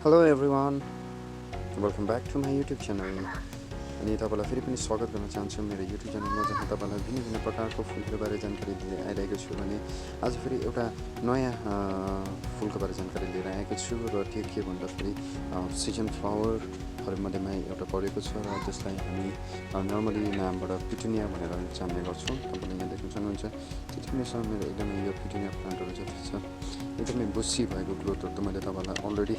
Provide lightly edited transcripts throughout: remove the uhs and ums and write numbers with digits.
Hello everyone, welcome back to my YouTube channel. अनि तपाईँलाई फेरि पनि स्वागत गर्न चाहन्छु मेरो युट्युब च्यानलमा जहाँ तपाईँलाई भिन्न भिन्न प्रकारको फुलहरूबारे जानकारी दिँदै आइरहेको छु भने आज फेरि एउटा नयाँ फुलको बारे जानकारी लिएर आएको छु र त्यो के भन्दाखेरि सिजन फ्लावरहरूमध्येमा एउटा परेको छ र त्यसलाई हामी नर्मली नामबाट पिटुनिया भनेर जान्ने गर्छौँ। तपाईँले यहाँ देख्न सक्नुहुन्छ त्यति पनि छ मेरो एकदमै यो पिटुनिया प्लान्टहरू जति छ एकदमै बुस्सी भएको ग्रोथहरू त मैले तपाईँलाई अलरेडी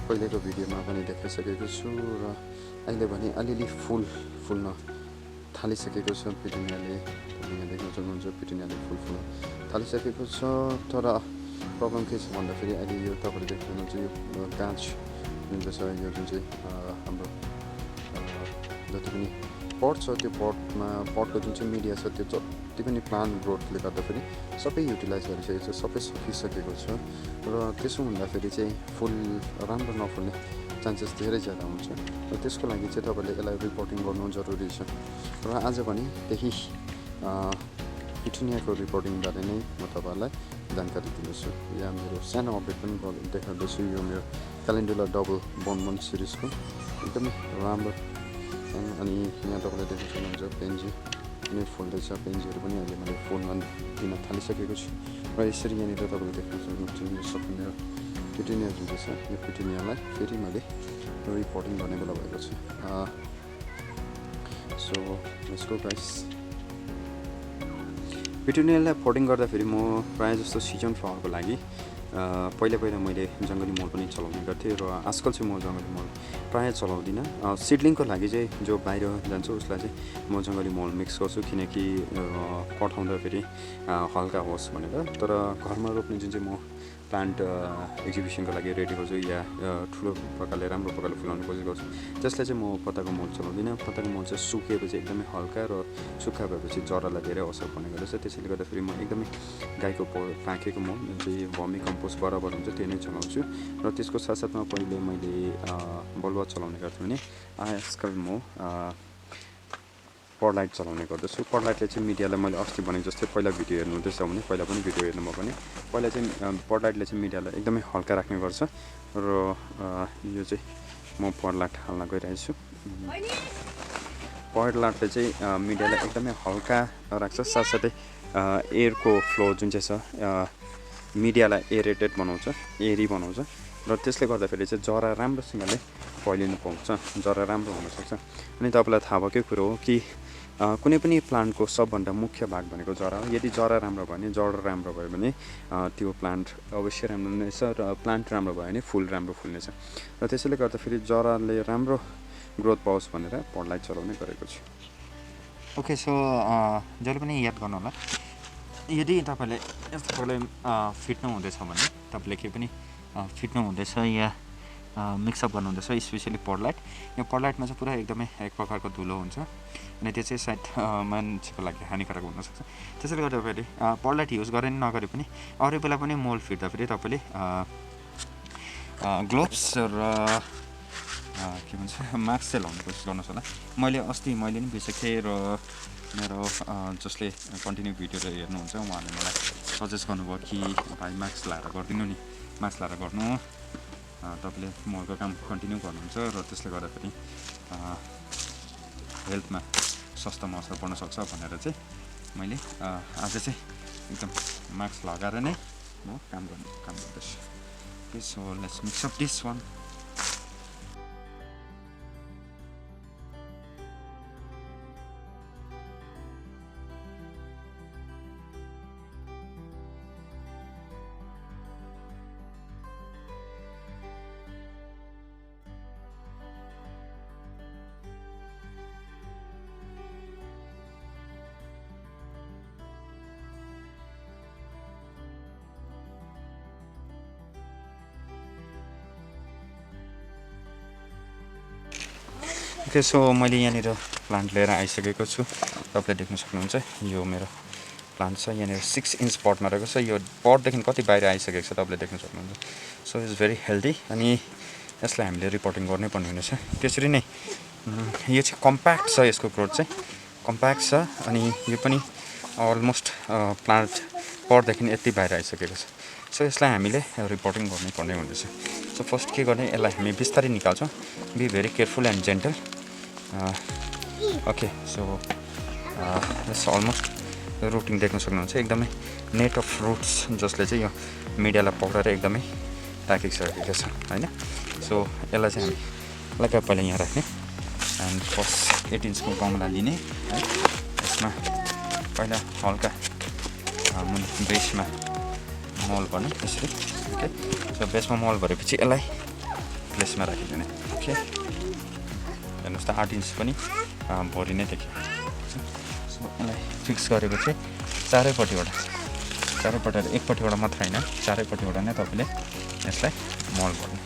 पहिलेको भिडियोमा पनि देखाइसकेको छु र अहिले भने अलिअलि फुल्न थालिसकेको छ पिटुनियाले। यहाँ देख्न सक्नुहुन्छ पिटुनियाले फुल्न थालिसकेको छ। तर प्रब्लम के छ भन्दाखेरि अहिले यो तपाईँले देख्नुहुन्छ यो गाछ जुन चाहिँ छ यो जुन चाहिँ हाम्रो जति पनि पट छ त्यो पटको जुन चाहिँ मिडिया छ त्यो जति पनि प्लान्ट ग्रोथले गर्दाखेरि सबै युटिलाइज गरिसकेको छ, सबै सकिसकेको छ र त्यसो हुँदाखेरि चाहिँ फुल राम्रो नफुल्ने चान्सेस धेरै ज्यादा हुन्छ र त्यसको लागि चाहिँ तपाईँले यसलाई रिपोर्टिङ गर्नु जरुरी छ र आज पनि त्यही पिटुनियाको रिपोर्टिङबारे नै म तपाईँहरूलाई जानकारी दिनेछु। यहाँ मेरो सानो अपडेट पनि देखाउँदैछु यो मेरो क्यालेन्डुलर डबल बोन सिरिजको एकदमै राम्रो। अनि यहाँ तपाईँले देख्न सक्नुहुन्छ पेन्जी पनि फुल्दैछ, पेन्जीहरू पनि अहिले मैले फुलमा दिन थालिसकेको छु र यसरी यहाँनिर तपाईँले देख्न सक्नुहुन्छ यो सबै मेरो पिटुनिया जुन चाहिँ छ यो पिटुनियालाई फेरि मैले रिपोर्टिङ गर्ने बेला भएको छ। So let's go guys. पिटुनियालाई पोर्टिङ गर्दाखेरि म प्रायः जस्तो सिजन फ्लावरको लागि पहिला मैले जङ्गली मल पनि चलाउने गर्थेँ र आजकल चाहिँ म जङ्गली मल प्रायः चलाउँदिनँ। सिडलिङको लागि चाहिँ जो बाहिर जान्छ उसलाई चाहिँ म जङ्गली मल मिक्स गर्छु किनकि पठाउँदाखेरि हल्का होस् भनेर। तर घरमा रोप्ने जुन चाहिँ म प्लान्ट एक्जिबिसनको लागि रेडी गर्छु या ठुलो प्रकारले राम्रो प्रकारले फुलाउने कोसिस गर्छु त्यसलाई चाहिँ म पत्ताको मल चलाउँदिनँ। पत्ताको मल चाहिँ सुकेपछि एकदमै हल्का र सुक्खा भएपछि जरालाई धेरै असर पर्ने गर्दछ। त्यसैले गर्दाखेरि म एकदमै गाईको पाकेको मल जुन चाहिँ भर्मी कम्पोस्ट बराबर हुन्छ त्यो नै चलाउँछु र त्यसको साथसाथमा पहिले मैले बलुवा चलाउने गर्थेँ भने आजकल म परलाइट चलाउने गर्दछु। परलाइटले चाहिँ मिडियालाई मैले अस्ति भने जस्तै पहिला भिडियो हेर्नुहुँदैछ भने पहिला पनि भिडियो हेर्नुभयो भने पहिला चाहिँ परलाइटले चाहिँ मिडियालाई एकदमै हल्का राख्ने गर्छ र यो चाहिँ म परलाइट हाल्न गइरहेको छु। परलाइटले चाहिँ मिडियालाई एकदमै हल्का राख्छ, साथसाथै एयरको फ्लो जुन चाहिँ छ मिडियालाई एरेटेड बनाउँछ, एरी बनाउँछ र त्यसले गर्दाखेरि चाहिँ जरा राम्रोसँगले फैलिनु पाउँछ, जरा राम्रो हुनसक्छ। अनि तपाईँलाई थाहा भएकै कुरो हो कि कुनै पनि प्लान्टको सबभन्दा मुख्य भाग भनेको जरा हो। यदि जरा राम्रो भयो भने जड राम्रो भयो भने त्यो प्लान्ट अवश्य राम्रो हुनेछ र प्लान्ट राम्रो भयो भने फुल राम्रो फुल्नेछ र त्यसैले गर्दाखेरि जराले राम्रो ग्रोथ पाओस् भनेर परलाइट चलाउने गरेको छु। ओके, सो जहिले पनि याद गर्नु होला यदि तपाईँले यस्तो प्रब्लम फिट्नु हुँदैछ भने तपाईँले केही पनि फिट्नु हुँदैछ या मिक्सअप गर्नुहुँदैछ स्पेसली परलाइट, यो परलाइटमा चाहिँ पुरा एकदमै एक प्रकारको धुलो हुन्छ अनि त्यो चाहिँ सायद मान्छेको लागि हानिकारक हुनसक्छ। त्यसैले गर्दाखेरि परलाइट युज गरे नि नगरे पनि अरू बेला पनि मोल फिट्दाखेरि तपाईँले ग्लोभ्स र के भन्छ मास्क चाहिँ लाउने कोसिस गर्नुहोस् होला। मैले नि बिर्सेको थिएँ र मेरो जसले कन्टिन्यू भिडियोहरू हेर्नुहुन्छ उहाँले मलाई सजेस्ट गर्नुभयो कि भाइ मास्क लाएर गरिदिनु नि, मास्क लाएर गर्नु तपाईँले मलको काम कन्टिन्यू गर्नुहुन्छ र त्यसले गर्दाखेरि हेल्थमा स्वास्थ्यमा असर पर्न सक्छ भनेर चाहिँ मैले आज चाहिँ एकदम मास्क लगाएर नै म काम गर्दैछु। Okay, so let's mix up this one. Okay, so मैले यहाँनिर प्लान्ट लिएर आइसकेको छु। तपाईँले देख्न सक्नुहुन्छ यो मेरो प्लान्ट छ यहाँनिर 6 इन्च पटमा रहेको छ। यो पटदेखि कति बाहिर आइसकेको छ तपाईँले देख्न सक्नुहुन्छ। सो इट्स भेरी हेल्दी अनि यसलाई हामीले रिपोर्टिङ गर्नै पर्ने हुनेछ। त्यसरी नै यो चाहिँ कम्प्याक्ट छ, यसको ग्रोथ चाहिँ कम्प्याक्ट छ अनि यो पनि अलमोस्ट प्लान्ट पटदेखि यति बाहिर आइसकेको छ सो यसलाई हामीले रिपोर्टिङ गर्नुपर्ने हुँदैछ सो फर्स्ट के गर्ने यसलाई हामी बिस्तारै निकाल्छौँ be very careful and gentle okay so यस अलमोस्ट रुटिङ देख्न सक्नुहुन्छ एकदमै नेट अफ रुट्स जसले चाहिँ यो मिडियालाई पक्रेर एकदमै राखिसकेको छ होइन सो यसलाई चाहिँ हामी हल्का पहिला यहाँ राख्ने एन्ड फर्स्ट 8 इन्चको गमला लिने है यसमा पहिला हल्का बेसमा मल भर्ने यसरी ओके सो बेसमा मल भरेपछि यसलाई प्लेसमा राखिदिने ओके हेर्नुहोस् त 8 इन्च पनि भरि नै देखियो सो यसलाई फिक्स गरेपछि चारैपट्टिबाट एकपट्टिबाट मात्र होइन चारैपट्टिबाट नै तपाईँले यसलाई मल भर्ने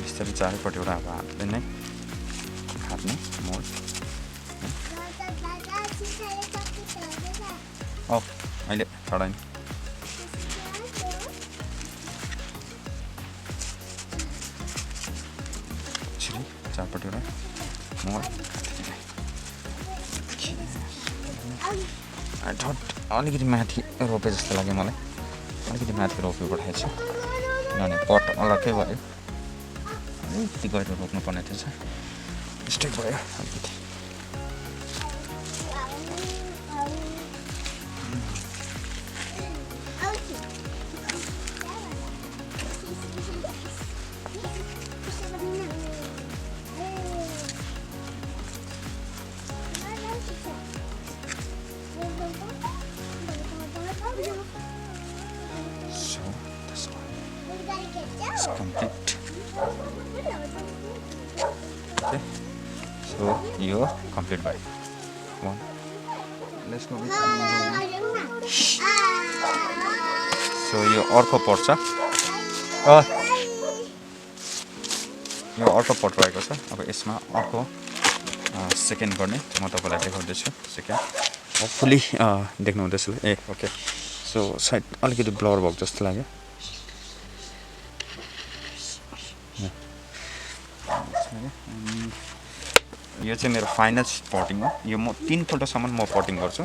बिस्तारै चारैपट्टिबाट अब हातले नै हात्ने मोल अहिले छडाइन चारपट्टिबाट मोल अलिकति माथि रोपे जस्तो लाग्यो मलाई अलिकति माथि रोपे पठाएछ किनभने पट अलग्गै भयो यति गएर रोप्नुपर्ने थिएछ मिस्टेक भयो अलिकति complete okay so यो complete भयो one let's go with so यो अर्को पर्छ यो अर्को पट रहेको छ अब यसमा अर्को सेकेन्ड गर्ने म तपाईलाई देखाउँदैछु सेकेन्ड होपफुली देख्नु हुँदैछ ए ओके सो साइड अलिकति ब्लर भएको जस्तो लाग्यो यो चाहिँ मेरो फाइनल पटिङ हो यो म 3 पल्टसम्म म पटिङ गर्छु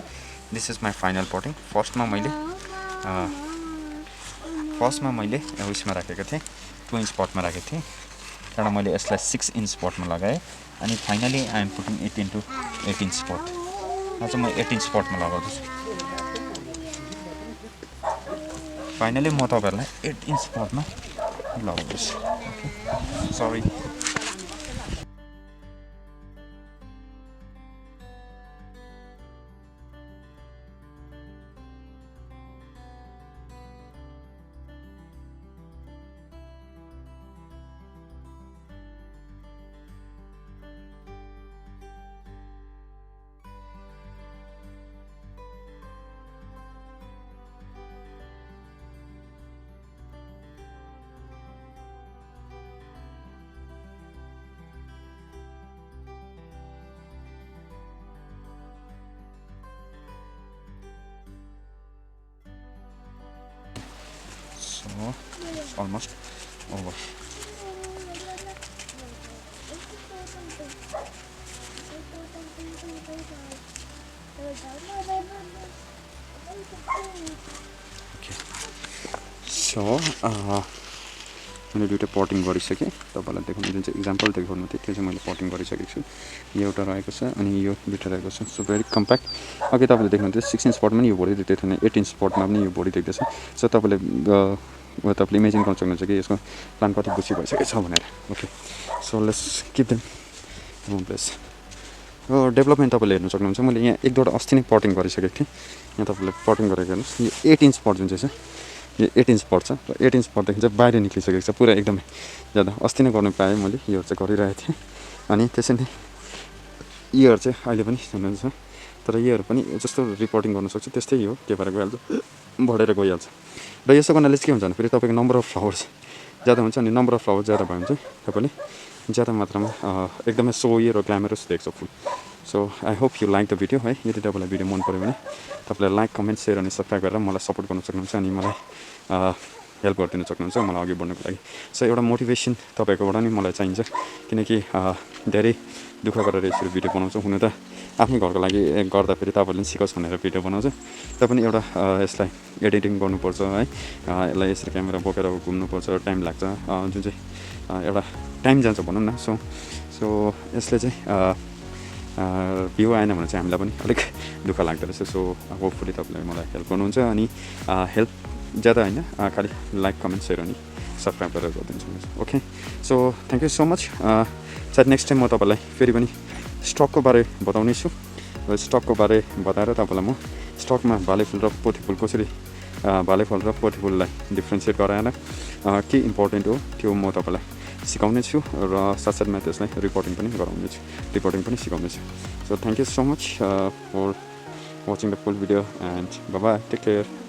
this is my final potting फर्स्टमा मैले उयसमा राखेको थिएँ 2 इन्च पटमा राखेको थिएँ त्यहाँबाट मैले यसलाई 6 इन्च पटमा लगाएँ अनि finally I am putting 8 into 8 inch pot आज म 8 इन्च पटमा लगाउँदैछु फाइनली म तपाईहरुलाई 8 इन्च पटमा लगाउँदैछु okay sorry So it's almost over. Okay. So मैले दुईटा पटिङ गरिसकेँ तपाईलाई देखाउनु जुन चाहिँ एक्जाम्पल देखाउनु थियो त्यो चाहिँ मैले पटिङ गरिसकेको छु यो एउटा रहेको छ अनि यो दुईटा रहेको छ सो भेरी कम्प्याक्ट अघि तपाईले देख्नुहुन्थ्यो 6 इन्च पटमा पनि यो भोडी देख्दै थिएन 8 इन्च पटमा पनि यो भोडी देख्दैछ सो तपाईले इमेजिन गर्न सक्नुहुन्छ कि यसको प्लान कति बुझी भइसकेको छ भनेर okay so let's keep them one place यो डेभलपमेन्ट तपाईले हेर्न सक्नुहुन्छ मैले यहाँ एक दुईवटा अस्ति नै पटिङ गरिसकेको थिएँ यहाँ तपाईले पटिङ गरेको हेर्नुस् यो 8 इन्च पट जुन चाहिँ छ यो 8 इन्च पट छ 8 इन्च पटदेखि चाहिँ बाहिर निक्लिसकेको छ पुरा एकदमै ज्यादा अस्ति नै गर्न पाएँ मैले यो चाहिँ गरिरहेको थिएँ अनि त्यसै नै योहरू चाहिँ अहिले पनि हुनुहुन्छ तर योहरू पनि जस्तो रिपोर्टिङ गर्न सक्छ त्यस्तै हो के भएर गइहाल्छ बढेर गइहाल्छ र यसो गर्नाले चाहिँ के हुन्छ भने फेरि तपाईको नम्बर अफ फ्लावर्स ज्यादा हुन्छ अनि नम्बर अफ फ्लावर ज्यादा भयो भने चाहिँ तपाईँले ज्यादा मात्रामा एकदमै सोही र ग्ल्यामरस देख्छ फुल. So I hope you like the video है. यदि तपाईँलाई भिडियो मन पऱ्यो भने तपाईँलाई लाइक कमेन्ट सेयर अनि सब्सक्राइब गरेर मलाई सपोर्ट गर्न सक्नुहुन्छ अनि मलाई हेल्प गरिदिन सक्नुहुन्छ मलाई अघि बढ्नुको लागि. सो एउटा मोटिभेसन तपाईँकोबाट नि मलाई चाहिन्छ किनकि धेरै दुःख गरेर यसरी भिडियो बनाउँछु. हुन त आफ्नै घरको लागि गर्दाखेरि तपाईँहरूले पनि सिकोस् भनेर भिडियो बनाउँछ. पनि एउटा यसलाई एडिटिङ गर्नुपर्छ है. यसलाई यसरी क्यामेरा बोकेर घुम्नुपर्छ, टाइम लाग्छ, जुन चाहिँ एउटा टाइम जान्छ भनौँ न. सो यसले चाहिँ भ्यू आएन भने चाहिँ हामीलाई पनि अलिक दुःख लाग्दो रहेछ. सो होपफुली तपाईँले मलाई हेल्प गर्नुहुन्छ अनि हेल्प ज्यादा होइन, खालि लाइक कमेन्ट सेयर अनि सब्सक्राइब गरेर गरिदिनु सक्नुहुन्छ. Okay, so thank you so much. सायद नेक्स्ट टाइम म तपाईँलाई फेरि पनि स्टकको बारे बताउने छु र स्टकको बारे बताएर तपाईँलाई म स्टकमा भाले फुल र पोथी फुल कसरी भाले फुल र पोथी फुललाई डिफ्रेन्सिएट गराएर के इम्पोर्टेन्ट हो त्यो म तपाईँलाई सिकाउने छु र साथसाथमा त्यसलाई रिपोर्टिङ पनि गराउने छु, रिपोर्टिङ पनि सिकाउने छु. So thank you so much for watching the full video and bye bye, take care.